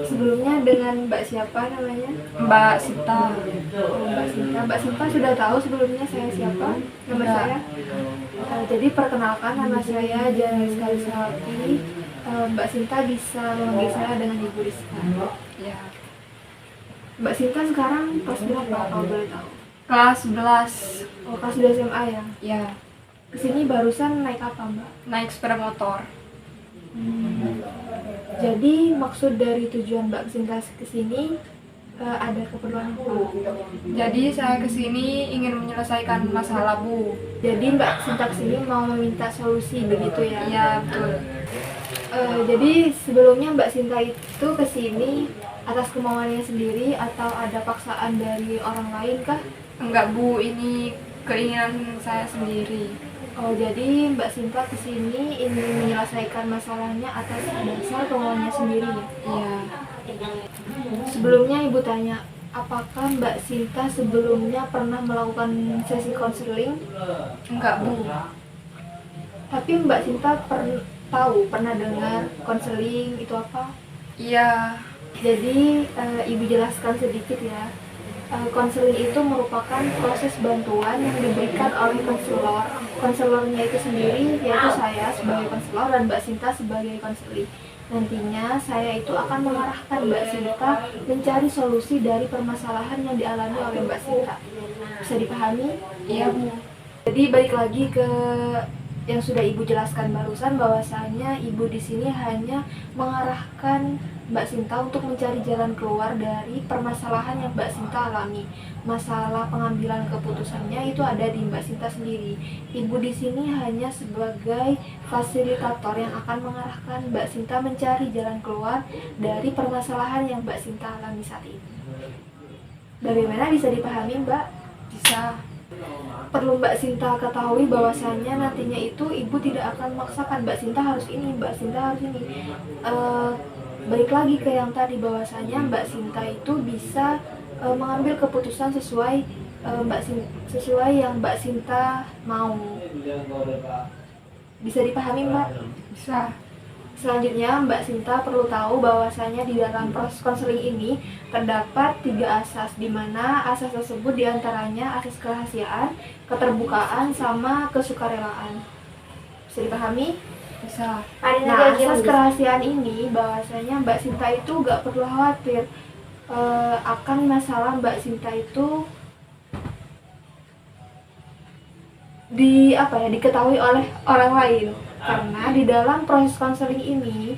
Sebelumnya dengan Mbak siapa namanya? Mbak Sita. Oh, Mbak Sinta. Mbak Sinta sudah tahu sebelumnya saya siapa? Nama Sudah. saya? Jadi perkenalkan, nama saya Janice Kalisawati. Mbak Sinta bisa memanggil saya dengan Ibu Rizka. Ya. Mbak Sinta sekarang kelas berapa kalau boleh tahu? Kelas 11. Oh, kelas 2 SMA ya? Ya. Kesini barusan naik apa Mbak? Naik sepeda motor. Jadi maksud dari tujuan Mbak Sinta kesini ada keperluan apa? Jadi saya kesini ingin menyelesaikan masalah, Bu. Jadi Mbak Sinta kesini mau meminta solusi begitu ya? Iya, betul. Jadi sebelumnya Mbak Sinta itu kesini atas kemauannya sendiri atau ada paksaan dari orang lain kah? Enggak, Bu, ini keinginan saya sendiri. Oh, jadi Mbak Sinta kesini ingin menyelesaikan masalahnya atas dasar kemauannya sendiri ya? Iya. Sebelumnya Ibu tanya, apakah Mbak Sinta sebelumnya pernah melakukan sesi konseling? Enggak, Bu. Tapi Mbak Sinta pernah dengar konseling itu apa? Iya. Jadi Ibu jelaskan sedikit ya. Konseling itu merupakan proses bantuan yang diberikan oleh konselor. Konselornya itu sendiri yaitu saya sebagai konselor dan Mbak Sinta sebagai konseling. Nantinya saya itu akan mengarahkan Mbak Sinta mencari solusi dari permasalahan yang dialami oleh Mbak Sinta. Bisa dipahami? Iya, Bu. Jadi balik lagi ke yang sudah Ibu jelaskan barusan, bahwasanya Ibu di sini hanya mengarahkan Mbak Sinta untuk mencari jalan keluar dari permasalahan yang Mbak Sinta alami. Masalah pengambilan keputusannya itu ada di Mbak Sinta sendiri. Ibu di sini hanya sebagai fasilitator yang akan mengarahkan Mbak Sinta mencari jalan keluar dari permasalahan yang Mbak Sinta alami saat ini. Bagaimana, bisa dipahami Mbak? Bisa. Perlu Mbak Sinta ketahui bahwasannya nantinya itu Ibu tidak akan memaksakan Mbak Sinta harus ini, Mbak Sinta harus ini. Balik lagi ke yang tadi, bahwasanya Mbak Sinta itu bisa mengambil keputusan sesuai sesuai yang Mbak Sinta mau. Bisa dipahami Mbak? Bisa. Selanjutnya Mbak Sinta perlu tahu bahwasanya di dalam proses konseling ini terdapat 3 asas, di mana asas tersebut diantaranya asas kerahasiaan, keterbukaan, sama kesukarelaan. Bisa dipahami? Bisa. Nah, asas kerahasiaan ini bahwasanya Mbak Sinta itu gak perlu khawatir akan masalah Mbak Sinta itu diketahui oleh orang lain, karena di dalam proses konseling ini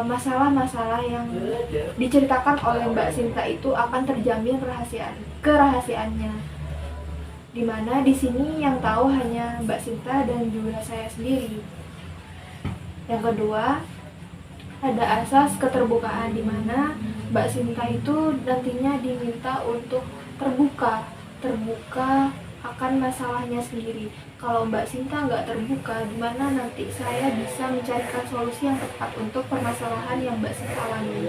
masalah-masalah yang diceritakan oleh Mbak Sinta itu akan terjamin kerahasiaannya, dimana di sini yang tahu hanya Mbak Sinta dan juga saya sendiri. Yang kedua, ada asas keterbukaan, di mana Mbak Sinta itu nantinya diminta untuk terbuka akan masalahnya sendiri. Kalau Mbak Sinta nggak terbuka, gimana nanti saya bisa mencarikan solusi yang tepat untuk permasalahan yang Mbak Sinta alami.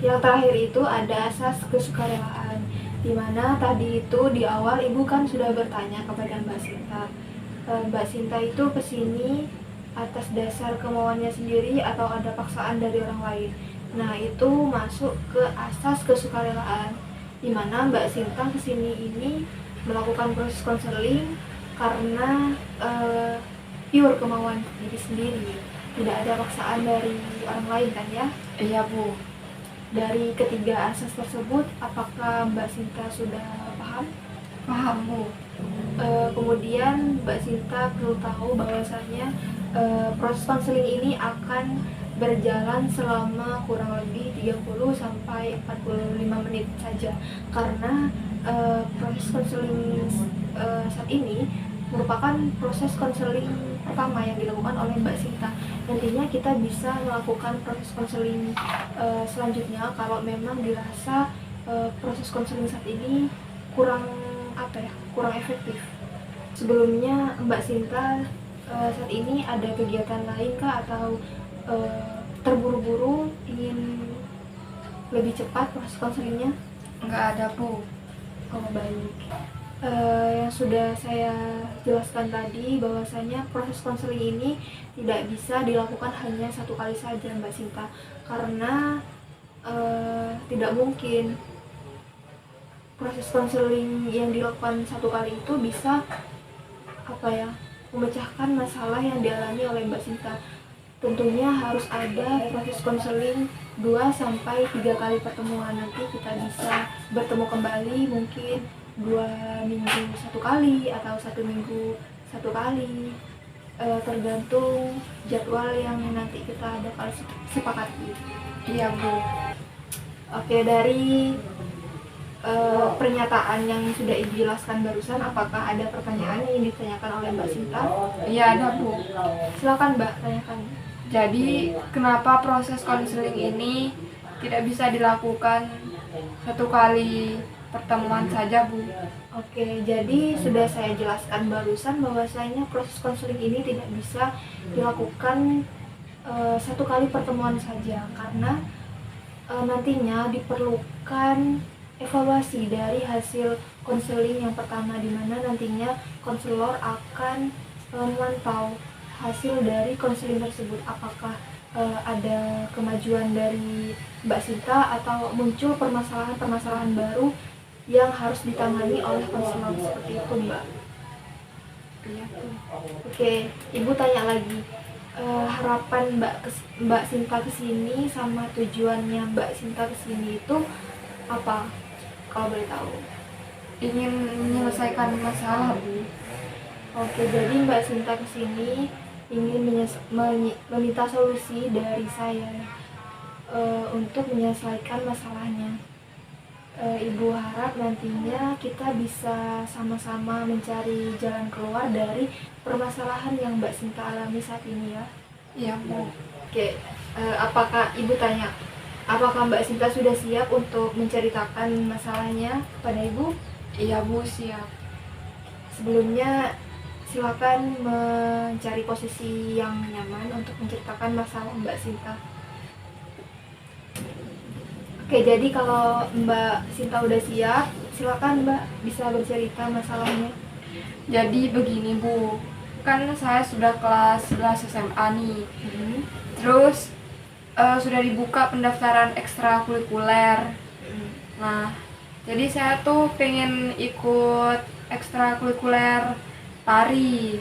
Yang terakhir itu ada asas kesukarelaan, di mana tadi itu di awal Ibu kan sudah bertanya kepada Mbak Sinta. Mbak Sinta itu kesini atas dasar kemauannya sendiri atau ada paksaan dari orang lain. Nah, itu masuk ke asas kesukarelaan, di mana Mbak Sinta kesini ini melakukan proses konseling karena pure kemauan diri sendiri, tidak ada paksaan dari orang lain kan ya? Iya, Bu. Dari ketiga asas tersebut, apakah Mbak Sinta sudah paham? Paham, Bu. Kemudian Mbak Sinta perlu tahu bahwasanya proses konseling ini akan berjalan selama kurang lebih 30 sampai 45 menit saja, karena proses konseling saat ini merupakan proses konseling pertama yang dilakukan oleh Mbak Sinta. Nantinya kita bisa melakukan proses konseling selanjutnya kalau memang dirasa proses konseling saat ini kurang efektif. Sebelumnya Mbak Sinta saat ini ada kegiatan lain kah, atau terburu-buru ingin lebih cepat proses konselingnya? Enggak ada, Bu. Oh, baik. Yang sudah saya jelaskan tadi, bahwasanya proses konseling ini tidak bisa dilakukan hanya satu kali saja Mbak Sinta, karena tidak mungkin proses konseling yang dilakukan satu kali itu bisa memecahkan masalah yang dialami oleh Mbak Sinta. Tentunya harus ada proses konseling 2-3 kali pertemuan. Nanti kita bisa bertemu kembali mungkin 2 minggu satu kali atau 1 minggu satu kali, tergantung jadwal yang nanti kita bakal sepakati. Iya Bu. Oke, dari pernyataan yang sudah Ibu jelaskan barusan, apakah ada pertanyaan yang ingin ditanyakan oleh Mbak Sinta? Iya ada Bu. Silakan Mbak, tanyakan. Jadi kenapa proses konseling ini tidak bisa dilakukan satu kali pertemuan saja Bu? Oke, jadi sudah saya jelaskan barusan bahwasanya proses konseling ini tidak bisa dilakukan satu kali pertemuan saja, karena nantinya diperlukan evaluasi dari hasil konseling yang pertama, di mana nantinya konselor akan memantau hasil dari konseling tersebut, apakah ada kemajuan dari Mbak Sinta atau muncul permasalahan-permasalahan baru yang harus ditangani oleh konselor, seperti itu Mbak. Oke, Ibu tanya lagi, harapan Mbak Sinta kesini sama tujuannya Mbak Sinta kesini itu apa, kalau boleh tahu? Ingin menyelesaikan masalah Bu. Oke, jadi Mbak Sinta kesini ingin meminta solusi dari saya untuk menyelesaikan masalahnya. Ibu harap nantinya kita bisa sama-sama mencari jalan keluar dari permasalahan yang Mbak Sinta alami saat ini ya. Iya Bu. Oke, apakah Ibu tanya, apakah Mbak Sinta sudah siap untuk menceritakan masalahnya kepada Ibu? Iya Bu, siap. Sebelumnya silakan mencari posisi yang nyaman untuk menceritakan masalah Mbak Sinta. Oke, jadi kalau Mbak Sinta udah siap, silakan Mbak bisa bercerita masalahnya. Jadi begini Bu, kan saya sudah kelas 11 SMA nih. Terus sudah dibuka pendaftaran ekstrakurikuler. Nah, jadi saya tuh pengen ikut ekstrakurikuler tari.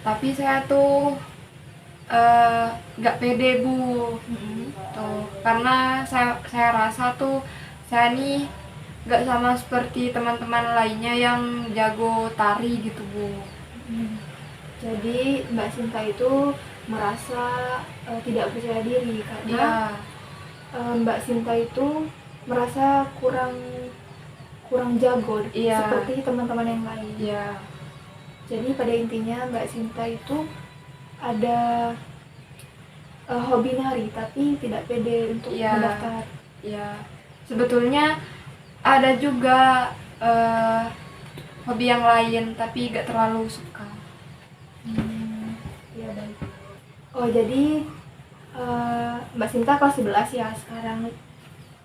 Tapi saya tuh nggak pede Bu. Tuh, karena saya rasa tuh saya nih nggak sama seperti teman-teman lainnya yang jago tari gitu Bu. Jadi Mbak Sinta itu merasa tidak percaya diri karena Mbak Sinta itu merasa kurang jago seperti teman-teman yang lain. Jadi pada intinya Mbak Sinta itu ada hobi nari tapi tidak pede untuk mendaftar. Sebetulnya ada juga hobi yang lain tapi gak terlalu suka. Baik. Oh, jadi Mbak Sinta kelas 11 ya sekarang.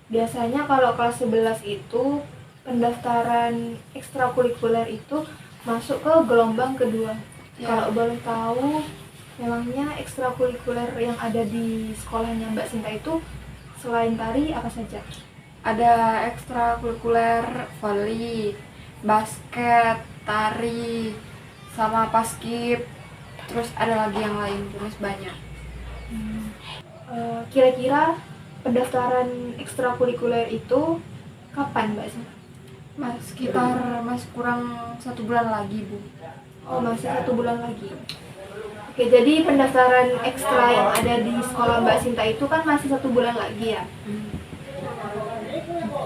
Biasanya kalau kelas 11 itu pendaftaran ekstrakurikuler itu masuk ke gelombang kedua. Kalau boleh tahu, memangnya ekstrakurikuler yang ada di sekolahnya Mbak Sinta itu selain tari apa saja? Ada ekstrakurikuler volley, basket, tari, sama paskib. Terus ada lagi yang lain, terus banyak. Kira-kira pendaftaran ekstrakurikuler itu kapan Mbak Sinta? Sekitar masih kurang 1 bulan lagi Bu. Oh, masih 1 bulan lagi. Oke, jadi pendaftaran ekstra yang ada di sekolah Mbak Sinta itu kan masih 1 bulan lagi ya.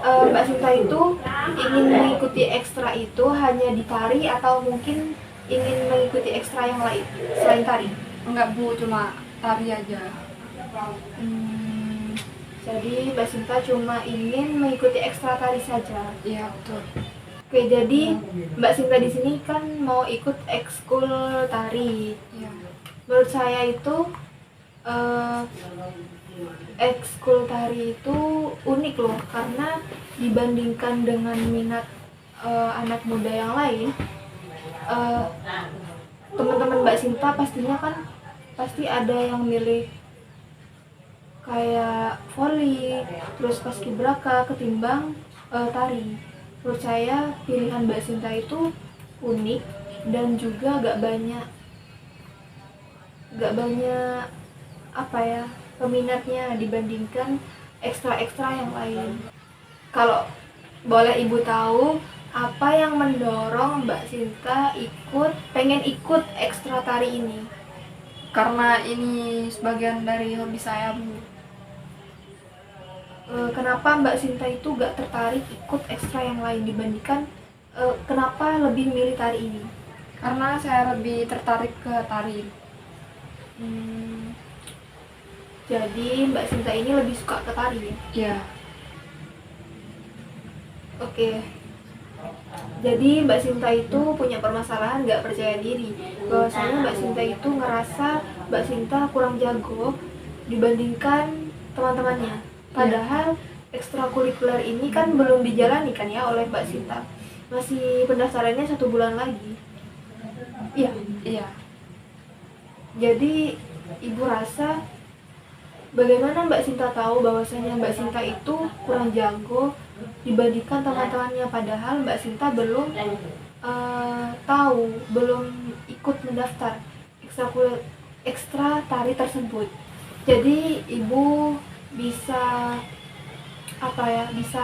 Mbak Sinta itu ingin mengikuti ekstra itu hanya di tari atau mungkin ingin mengikuti ekstra yang lain selain tari? Enggak Bu, cuma tari aja. Jadi Mbak Sinta cuma ingin mengikuti ekstra tari saja. Iya betul. Oke, jadi Mbak Sinta di sini kan mau ikut ekskul tari. Menurut saya itu ekskul tari itu unik loh, karena dibandingkan dengan minat anak muda yang lain, eh, teman-teman Mbak Sinta pastinya kan pasti ada yang milih kayak volley, terus paskibraka ketimbang tari. Menurut saya pilihan Mbak Sinta itu unik dan juga gak banyak apa ya peminatnya dibandingkan ekstra-ekstra yang lain. Kalau boleh Ibu tahu, apa yang mendorong Mbak Sinta pengen ikut ekstra tari ini? Karena ini sebagian dari hobi saya, Bu. Kenapa Mbak Sinta itu gak tertarik ikut ekstra yang lain dibandingkan kenapa lebih milih tari ini? Karena saya lebih tertarik ke tari. Jadi Mbak Sinta ini lebih suka ke tari ya? Iya. Oke. Jadi Mbak Sinta itu punya permasalahan gak percaya diri. Bahwasanya Mbak Sinta itu ngerasa Mbak Sinta kurang jago dibandingkan teman-temannya. Padahal ekstrakurikuler ini kan belum dijalani kan ya oleh Mbak Sinta. Masih pendaftarannya 1 bulan lagi. Iya. Iya. Jadi Ibu rasa bagaimana Mbak Sinta tahu bahwasanya Mbak Sinta itu kurang jago dibandingkan teman-temannya, padahal Mbak Sinta belum belum ikut mendaftar ekstra tari tersebut. Jadi Ibu bisa bisa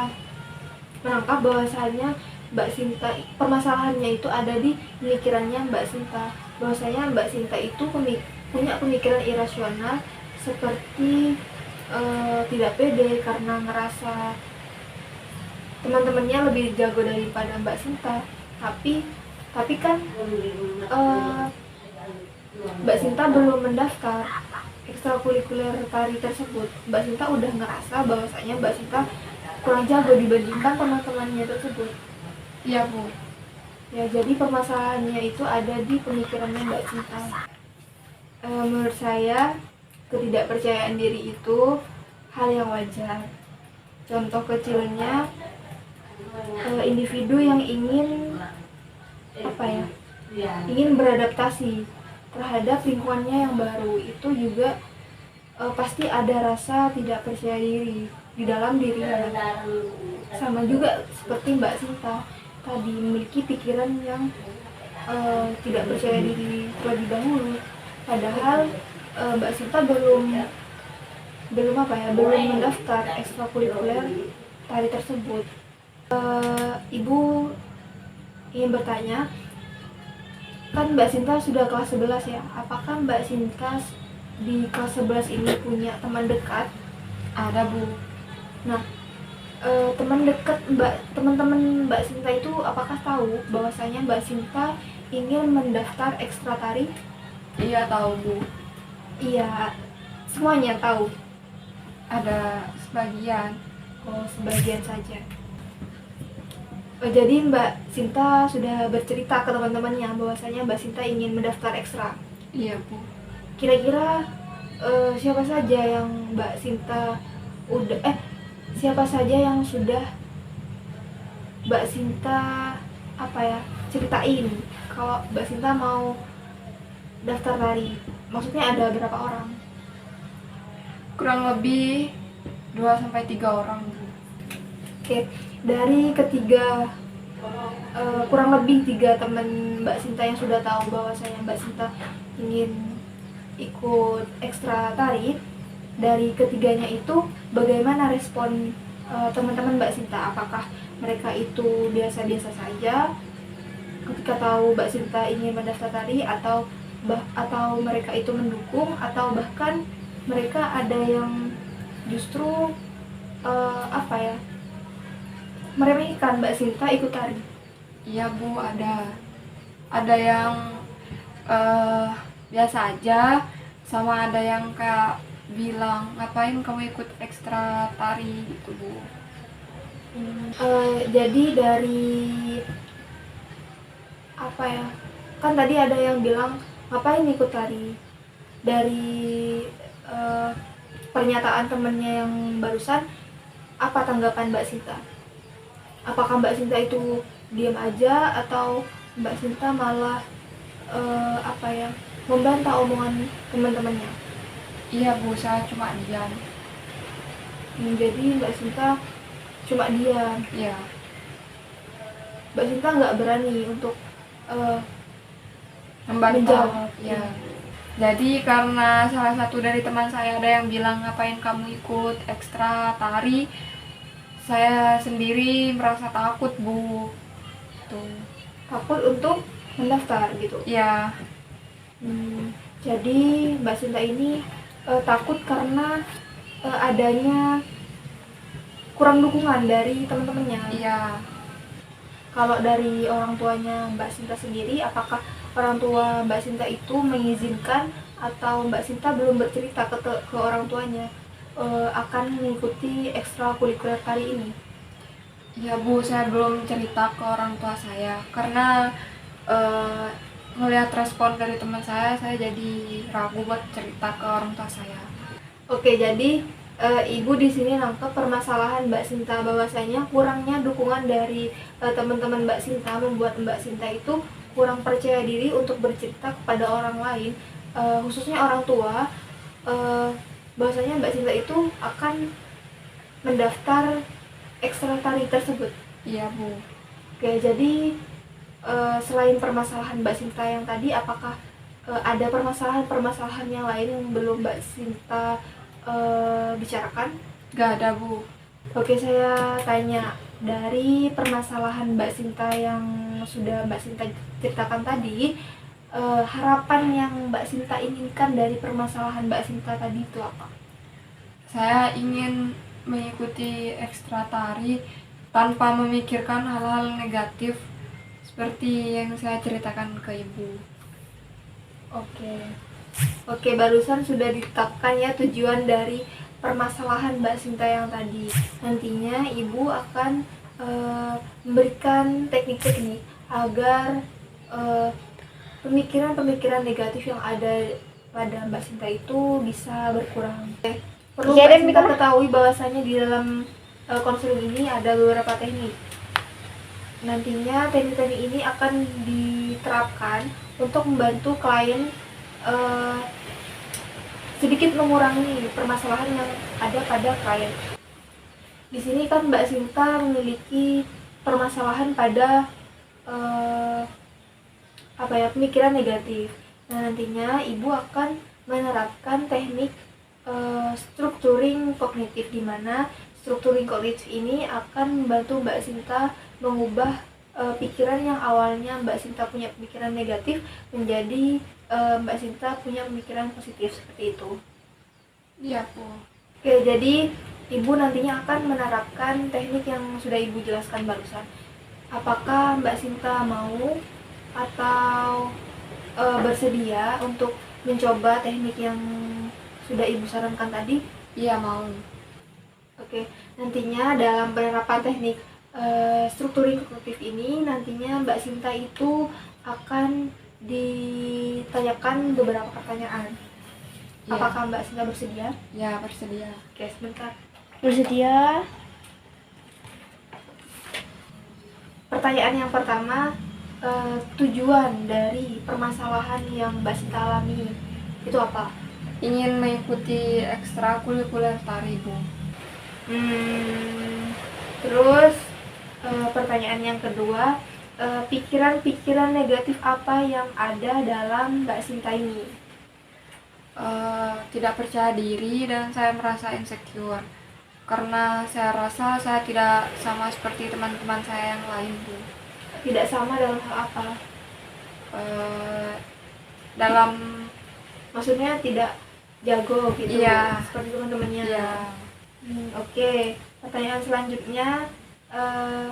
menangkap bahwasanya Mbak Sinta permasalahannya itu ada di pemikirannya Mbak Sinta, bahwasanya Mbak Sinta itu punya pemikiran irasional seperti tidak pede karena ngerasa teman-temannya lebih jago daripada Mbak Sinta. Tapi kan Mbak Sinta belum mendaftar ekstrakurikuler tari tersebut. Mbak Sinta udah ngerasa bahwasanya Mbak Sinta kurang jago dibandingkan teman-temannya tersebut. Iya, Bu. Ya, jadi permasalahannya itu ada di pemikirannya Mbak Sinta. Menurut saya ketidakpercayaan diri itu hal yang wajar. Contoh kecilnya individu yang ingin ingin beradaptasi terhadap lingkungannya yang baru, itu juga pasti ada rasa tidak percaya diri di dalam dirinya. Sama juga seperti Mbak Sinta tadi, memiliki pikiran yang tidak percaya diri terlebih dahulu. Padahal Mbak Sinta belum mendaftar ekstrakurikuler tari tersebut. Ibu ingin bertanya, kan Mbak Sinta sudah kelas 11 ya, apakah Mbak Sinta di kelas 11 ini punya teman dekat? Ada, Bu. Nah, teman-teman Mbak Sinta itu apakah tahu bahwasanya Mbak Sinta ingin mendaftar ekstra tari? Iya, tahu, Bu. Iya, semuanya tahu. Ada sebagian. Oh, sebagian saja. Jadi Mbak Sinta sudah bercerita ke teman-temannya bahwasanya Mbak Sinta ingin mendaftar ekstra. Iya, Bu. Kira-kira siapa saja yang sudah Mbak Sinta ceritain kalau Mbak Sinta mau daftar tari? Maksudnya ada berapa orang? Kurang lebih 2-3 orang, Bu. Oke, dari ketiga kurang lebih 3 teman Mbak Sinta yang sudah tahu bahwasanya Mbak Sinta ingin ikut ekstra tari, dari ketiganya itu bagaimana respon teman-teman Mbak Sinta? Apakah mereka itu biasa-biasa saja ketika tahu Mbak Sinta ingin mendaftar tari, atau mereka itu mendukung, atau bahkan mereka ada yang justru meremehkan Mbak Sinta ikut tari? Iya, Bu, ada yang biasa aja, sama ada yang kayak bilang, ngapain kamu ikut ekstra tari gitu, Bu. Jadi dari kan tadi ada yang bilang ngapain ikut tari. Dari pernyataan temennya yang barusan, apa tanggapan Mbak Sinta? Apakah Mbak Sinta itu diam aja atau Mbak Sinta malah membantah omongan teman-temannya? Iya Bu, saya cuma diam. Jadi Mbak Sinta cuma diam. Iya. Mbak Sinta nggak berani untuk Membantah. menjawab. Ya. Jadi karena salah satu dari teman saya ada yang bilang ngapain kamu ikut ekstra tari, saya sendiri merasa takut Bu. Tuh. Takut untuk mendaftar gitu. Ya, Jadi Mbak Sinta ini takut karena adanya kurang dukungan dari teman-temannya. iya. Kalau dari orang tuanya Mbak Sinta sendiri, apakah orang tua Mbak Sinta itu mengizinkan atau Mbak Sinta belum bercerita ke orang tuanya akan mengikuti ekstrakurikuler tari ini? Ya Bu, saya belum cerita ke orang tua saya karena ngelihat respon dari teman saya jadi ragu buat cerita ke orang tua saya. Oke, jadi Ibu di sini nangkep permasalahan Mbak Sinta bahwasanya kurangnya dukungan dari teman-teman Mbak Sinta membuat Mbak Sinta itu kurang percaya diri untuk bercerita kepada orang lain, khususnya orang tua, bahwasanya Mbak Sinta itu akan mendaftar ekstra tari tersebut. Iya Bu. Oke, jadi selain permasalahan Mbak Sinta yang tadi, apakah ada permasalahan-permasalahan yang lain yang belum Mbak Sinta bicarakan? Gak ada Bu. Oke, saya tanya, dari permasalahan Mbak Sinta yang sudah Mbak Sinta ceritakan tadi, harapan yang Mbak Sinta inginkan dari permasalahan Mbak Sinta tadi itu apa? Saya ingin mengikuti ekstra tari tanpa memikirkan hal-hal negatif seperti yang saya ceritakan ke Ibu. Oke, barusan sudah ditetapkan ya tujuan dari permasalahan Mbak Sinta yang tadi. Nantinya Ibu akan memberikan teknik-teknik agar pemikiran-pemikiran negatif yang ada pada Mbak Sinta itu bisa berkurang. Perlu Mbak Sinta ketahui bahwasanya di dalam konseling ini ada beberapa teknik. Nantinya teknik-teknik ini akan diterapkan untuk membantu klien sedikit mengurangi permasalahan yang ada pada klien. Di sini kan Mbak Sinta memiliki permasalahan pada pemikiran negatif. Nah, nantinya Ibu akan menerapkan teknik structuring kognitif, di mana structuring kognitif ini akan membantu Mbak Sinta mengubah pikiran yang awalnya Mbak Sinta punya pemikiran negatif menjadi Mbak Sinta punya pemikiran positif, seperti itu. Iya Bu. Oke, jadi Ibu nantinya akan menerapkan teknik yang sudah Ibu jelaskan barusan. Apakah Mbak Sinta mau atau bersedia untuk mencoba teknik yang sudah Ibu sarankan tadi? Iya, mau. Oke, nantinya dalam penerapan teknik strukturing kognitif ini, nantinya Mbak Sinta itu akan ditanyakan beberapa pertanyaan. Ya. Apakah Mbak Sinta bersedia? Ya, bersedia. Oke, sebentar. Bersedia. Pertanyaan yang pertama, tujuan dari permasalahan yang Mbak Sinta alami itu apa? Ingin mengikuti ekstrakurikuler tari Bu. Terus pertanyaan yang kedua, pikiran-pikiran negatif apa yang ada dalam Mbak Sinta ini? Tidak percaya diri dan saya merasa insecure karena saya rasa saya tidak sama seperti teman-teman saya yang lain Bu. Tidak sama dalam hal apa? Dalam Maksudnya tidak jago gitu, Iya. seperti teman-temannya. ya Oke, pertanyaan selanjutnya,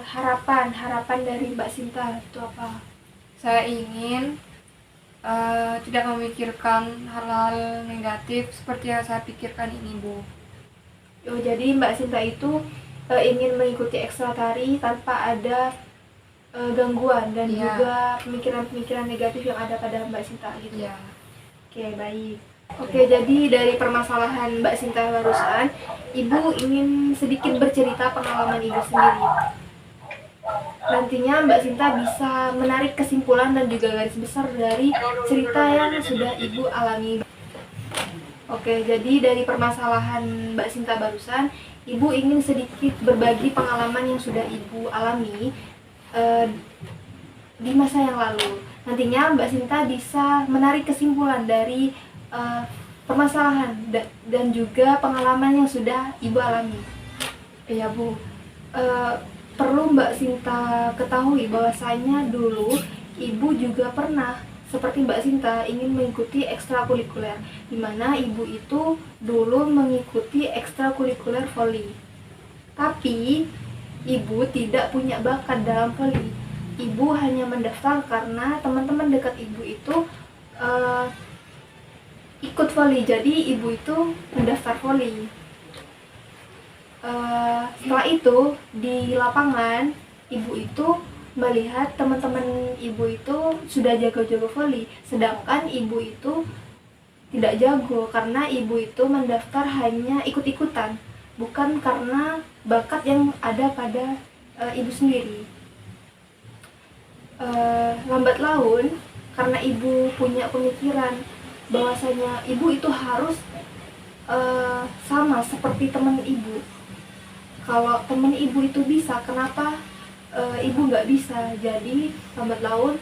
harapan dari Mbak Sinta itu apa? saya ingin tidak memikirkan hal-hal negatif seperti yang saya pikirkan ini Bu. Oh, jadi Mbak Sinta itu ingin mengikuti ekstra tari tanpa ada gangguan dan Iya. juga pemikiran-pemikiran negatif yang ada pada Mbak Sinta gitu. Ya. Oke, baik. Oke, jadi dari permasalahan Mbak Sinta barusan, Ibu ingin sedikit bercerita pengalaman Ibu sendiri. nantinya Mbak Sinta bisa menarik kesimpulan dan juga garis besar dari cerita yang sudah Ibu alami. Oke, jadi dari permasalahan Mbak Sinta barusan, Ibu ingin sedikit berbagi pengalaman yang sudah Ibu alami di masa yang lalu. Nantinya Mbak Sinta bisa menarik kesimpulan dari permasalahan dan juga pengalaman yang sudah Ibu alami. Ya Bu, perlu Mbak Sinta ketahui bahwasanya dulu Ibu juga pernah seperti Mbak Sinta ingin mengikuti ekstrakurikuler, di mana Ibu itu dulu mengikuti ekstrakurikuler voli. Tapi Ibu tidak punya bakat dalam voli. Ibu hanya mendaftar karena teman-teman dekat Ibu itu ikut voli, jadi Ibu itu mendaftar voli. Setelah itu di lapangan Ibu itu melihat teman-teman Ibu itu sudah jago-jago voli, sedangkan Ibu itu tidak jago karena Ibu itu mendaftar hanya ikut-ikutan, bukan karena bakat yang ada pada Ibu sendiri. Lambat laun karena Ibu punya pemikiran bahwasanya Ibu itu harus sama seperti teman Ibu. Kalau teman Ibu itu bisa, kenapa Ibu nggak bisa? Jadi lambat laun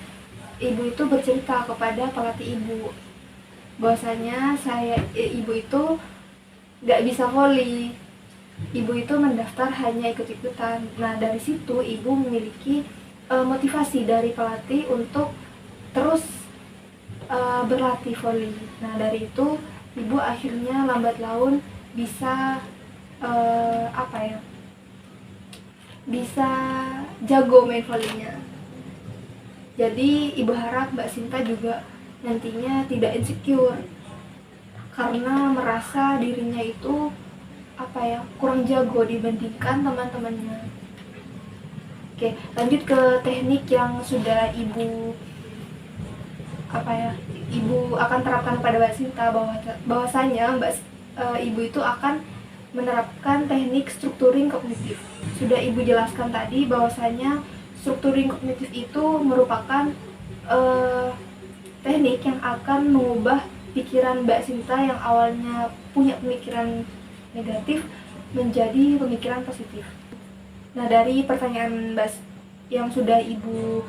Ibu itu bercerita kepada pelatih Ibu bahwasanya Ibu itu nggak bisa voli. Ibu itu mendaftar hanya ikut-ikutan. Nah, dari situ Ibu memiliki motivasi dari pelatih untuk terus berlatih voli. Nah, dari itu Ibu akhirnya lambat laun bisa bisa jago main volinya. Jadi Ibu harap Mbak Sinta juga nantinya tidak insecure karena merasa dirinya itu kurang jago dibandingkan teman-temannya. Oke, lanjut ke teknik yang sudah Ibu Ibu akan terapkan pada Mbak Sinta, bahwasanya Ibu itu akan menerapkan teknik strukturing kognitif. Sudah Ibu jelaskan tadi bahwasanya strukturing kognitif itu merupakan teknik yang akan mengubah pikiran Mbak Sinta yang awalnya punya pemikiran negatif menjadi pemikiran positif. Nah, dari pertanyaan yang sudah Ibu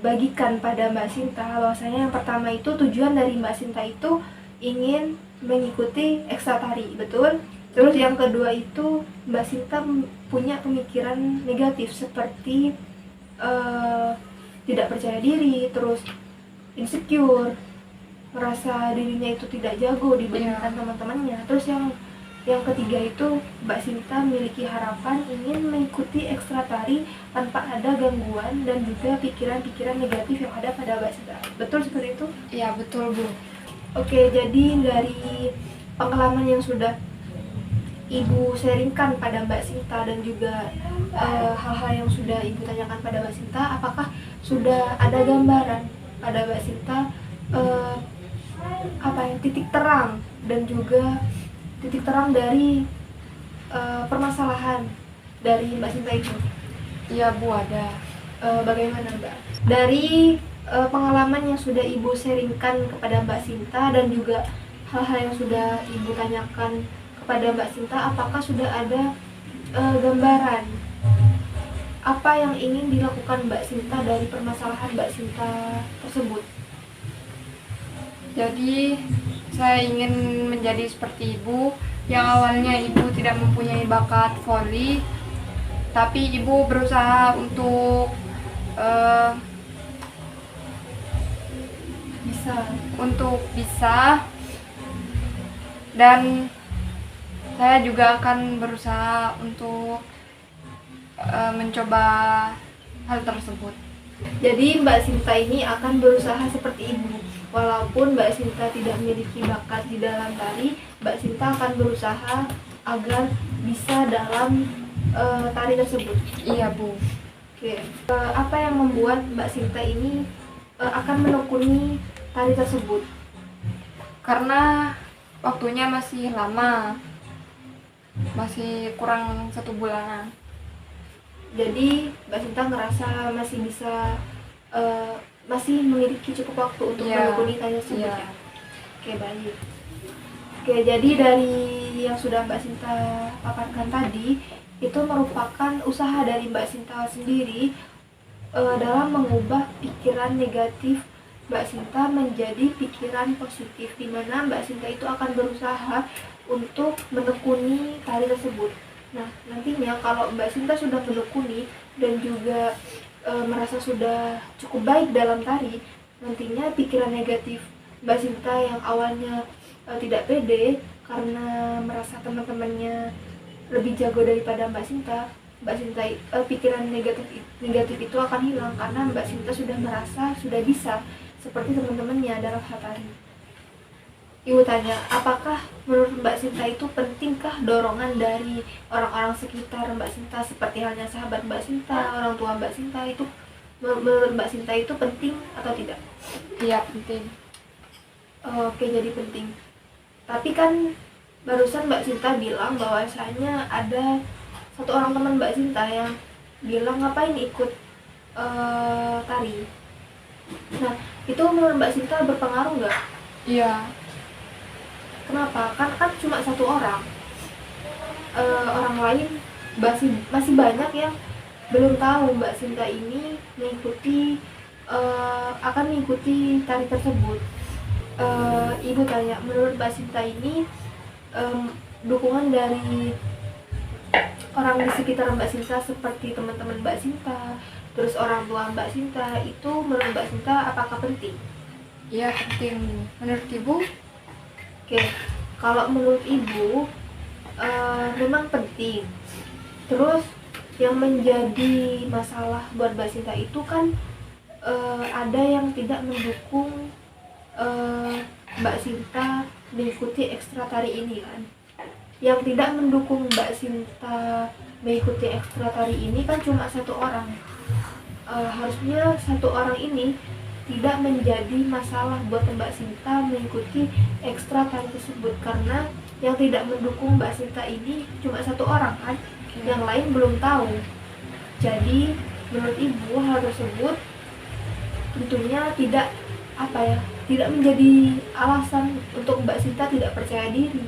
bagikan pada Mbak Sinta, bahwasanya yang pertama itu tujuan dari Mbak Sinta itu ingin mengikuti ekstra tari, betul? Terus yang kedua itu Mbak Sinta punya pemikiran negatif seperti tidak percaya diri, terus insecure, merasa dirinya itu tidak jago dibandingkan teman-temannya. Terus yang ketiga itu Mbak Sinta memiliki harapan ingin mengikuti ekstra tari tanpa ada gangguan dan juga pikiran-pikiran negatif yang ada pada Mbak Sinta. Betul seperti itu? Iya, betul Bu. Oke, jadi dari pengalaman yang sudah Ibu sharingkan pada Mbak Sinta dan juga hal-hal yang sudah Ibu tanyakan pada Mbak Sinta, apakah sudah ada gambaran pada Mbak Sinta titik terang dan juga titik terang dari permasalahan dari Mbak Sinta itu? Iya Bu, ada. Bagaimana Mbak? Dari pengalaman yang sudah Ibu sharingkan kepada Mbak Sinta dan juga hal-hal yang sudah Ibu tanyakan kepada Mbak Sinta, apakah sudah ada gambaran apa yang ingin dilakukan Mbak Sinta dari permasalahan Mbak Sinta tersebut? Jadi saya ingin menjadi seperti Ibu yang awalnya Ibu tidak mempunyai bakat voli, tapi Ibu berusaha untuk bisa, dan saya juga akan berusaha untuk mencoba hal tersebut. Jadi Mbak Sinta ini akan berusaha seperti Ibu. Walaupun Mbak Sinta tidak memiliki bakat di dalam tari, Mbak Sinta akan berusaha agar bisa dalam tari tersebut. Iya Bu. Oke. Apa yang membuat Mbak Sinta ini akan menekuni tari tersebut? Karena waktunya masih lama, masih kurang 1 bulanan. Jadi Mbak Sinta ngerasa masih bisa masih memiliki cukup waktu untuk Iya. menekuni tari tersebut Iya. ya. Oke, baik. Oke, jadi dari yang sudah Mbak Sinta paparkan tadi, itu merupakan usaha dari Mbak Sinta sendiri dalam mengubah pikiran negatif Mbak Sinta menjadi pikiran positif, di mana Mbak Sinta itu akan berusaha untuk menekuni tari tersebut. Nah, nantinya kalau Mbak Sinta sudah menekuni dan juga merasa sudah cukup baik dalam tari, nantinya pikiran negatif Mbak Sinta yang awalnya tidak pede karena merasa teman-temannya lebih jago daripada Mbak Sinta, pikiran negatif itu akan hilang karena Mbak Sinta sudah merasa sudah bisa seperti teman-temannya dalam hal tari. Ibu tanya, apakah menurut Mbak Sinta itu pentingkah dorongan dari orang-orang sekitar Mbak Sinta seperti halnya sahabat Mbak Sinta, orang tua Mbak Sinta itu menurut Mbak Sinta itu penting atau tidak? Iya, penting. Oke, jadi penting. Tapi kan barusan Mbak Sinta bilang bahwasanya ada satu orang teman Mbak Sinta yang bilang ngapain ikut tari. Nah, itu menurut Mbak Sinta berpengaruh nggak? Iya. Kenapa? Kan cuma satu orang. Orang lain masih banyak yang belum tahu Mbak Sinta ini akan mengikuti tari tersebut. Ibu tanya, menurut Mbak Sinta ini dukungan dari orang di sekitar Mbak Sinta seperti teman-teman Mbak Sinta, terus orang tua Mbak Sinta itu menurut Mbak Sinta apakah penting? Iya, penting. Menurut Ibu? Oke, kalau menurut Ibu memang penting. Terus yang menjadi masalah buat Mbak Sinta itu kan ada yang tidak mendukung Mbak Sinta mengikuti ekstra tari ini kan. Yang tidak mendukung Mbak Sinta mengikuti ekstra tari ini kan cuma satu orang. Harusnya satu orang ini tidak menjadi masalah buat Mbak Sinta mengikuti ekstra tari tersebut, karena yang tidak mendukung Mbak Sinta ini cuma satu orang kan, yang lain belum tahu. Jadi menurut Ibu hal tersebut tentunya tidak menjadi alasan untuk Mbak Sinta tidak percaya diri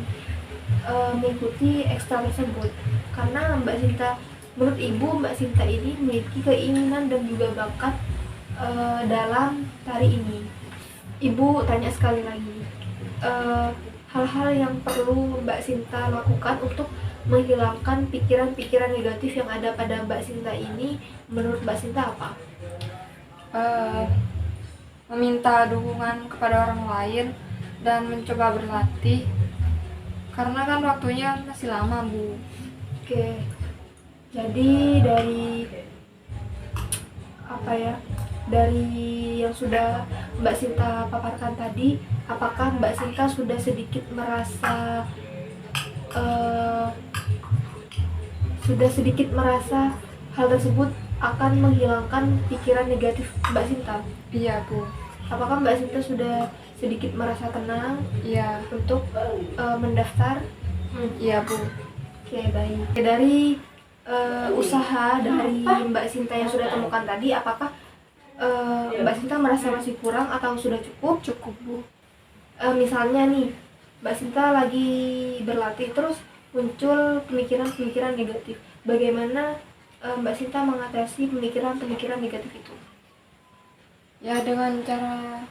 mengikuti ekstra tersebut, karena menurut Ibu Mbak Sinta ini memiliki keinginan dan juga bakat dalam tari ini. Ibu tanya sekali lagi, hal-hal yang perlu Mbak Sinta lakukan untuk menghilangkan pikiran-pikiran negatif yang ada pada Mbak Sinta ini, menurut Mbak Sinta apa? Meminta dukungan kepada orang lain dan mencoba berlatih, karena kan waktunya masih lama, Bu. Oke, jadi dari yang sudah Mbak Sinta paparkan tadi, apakah Mbak Sinta sudah sedikit merasa hal tersebut akan menghilangkan pikiran negatif Mbak Sinta? Iya, Bu. Apakah Mbak Sinta sudah sedikit merasa tenang Iya. untuk mendaftar? Iya, Bu. Oke, baik. Dari usaha dari Mbak Sinta yang sudah temukan tadi, apakah Mbak Sinta merasa masih kurang atau sudah cukup? Cukup, Bu. Misalnya nih, Mbak Sinta lagi berlatih terus muncul pemikiran-pemikiran negatif. Bagaimana Mbak Sinta mengatasi pemikiran-pemikiran negatif itu? Ya, dengan cara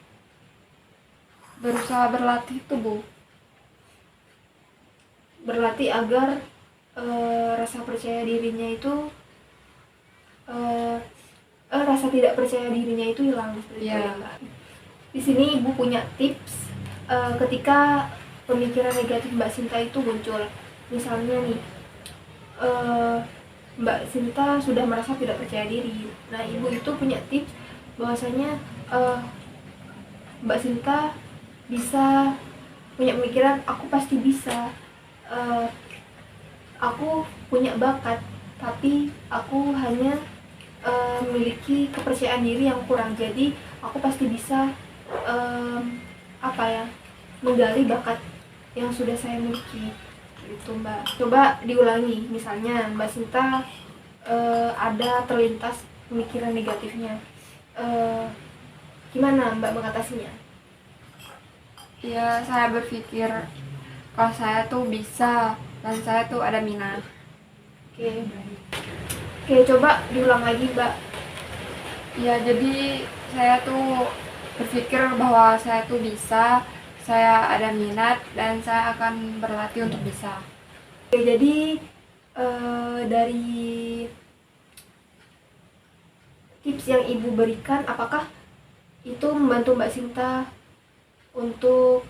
berusaha berlatih itu, Bu. Berlatih agar rasa percaya dirinya itu rasa tidak percaya dirinya itu hilang. Iya. Di sini Ibu punya tips ketika pemikiran negatif Mbak Sinta itu muncul. Misalnya nih, Mbak Sinta sudah merasa tidak percaya diri. Nah, Ibu itu punya tips bahwasanya Mbak Sinta bisa punya pemikiran, aku pasti bisa, aku punya bakat, tapi aku hanya memiliki kepercayaan diri yang kurang, jadi aku pasti bisa menggali bakat yang sudah saya miliki. Itu Mbak, coba diulangi. Misalnya Mbak Sinta ada terlintas pemikiran negatifnya. Gimana Mbak mengatasinya? Ya, saya berpikir kalau saya tuh bisa dan saya tuh ada minat. Oke, oke, coba diulang lagi Mbak. Ya, jadi saya tuh berpikir bahwa saya tuh bisa, saya ada minat dan saya akan berlatih untuk bisa. Oke, jadi dari tips yang Ibu berikan, apakah itu membantu Mbak Sinta untuk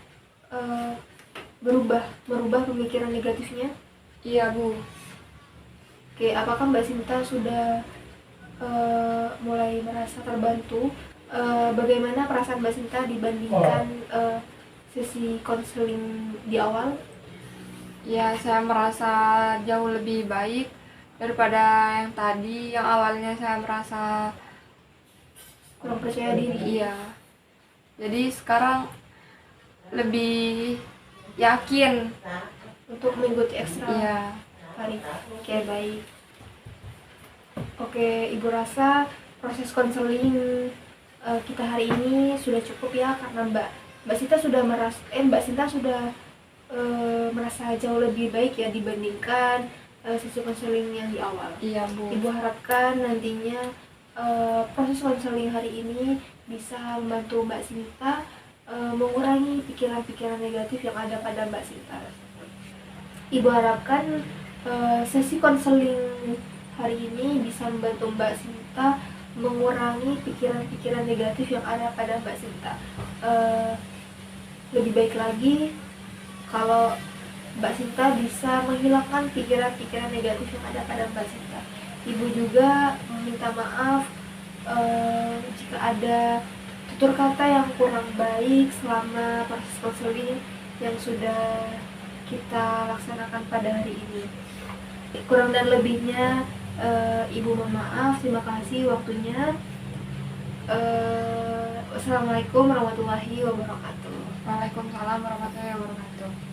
merubah pemikiran negatifnya? Iya, Bu. Oke, apakah Mbak Sinta sudah mulai merasa terbantu? Bagaimana perasaan Mbak Sinta dibandingkan sesi konseling di awal? Ya, saya merasa jauh lebih baik daripada yang tadi, yang awalnya saya merasa Kurang percaya diri? iya. Jadi sekarang lebih yakin. Untuk mengikuti ekstra Iya. hari. Oke, baik. Oke, Ibu rasa proses konseling kita hari ini sudah cukup ya, karena Mbak Sinta sudah merasa jauh lebih baik ya dibandingkan sesi konseling yang di awal. Iya, Bu. Ibu harapkan nantinya proses konseling hari ini bisa membantu Mbak Sinta mengurangi pikiran-pikiran negatif yang ada pada Mbak Sinta. Ibu harapkan sesi konseling hari ini bisa membantu Mbak Sinta mengurangi pikiran-pikiran negatif yang ada pada Mbak Sinta. Lebih baik lagi kalau Mbak Sinta bisa menghilangkan pikiran-pikiran negatif yang ada pada Mbak Sinta. Ibu juga meminta maaf jika ada tutur kata yang kurang baik selama proses konseling yang sudah kita laksanakan pada hari ini. Kurang dan lebihnya Ibu mohon maaf. Terima kasih waktunya. Wassalamualaikum warahmatullahi wabarakatuh. Waalaikumsalam warahmatullahi wabarakatuh.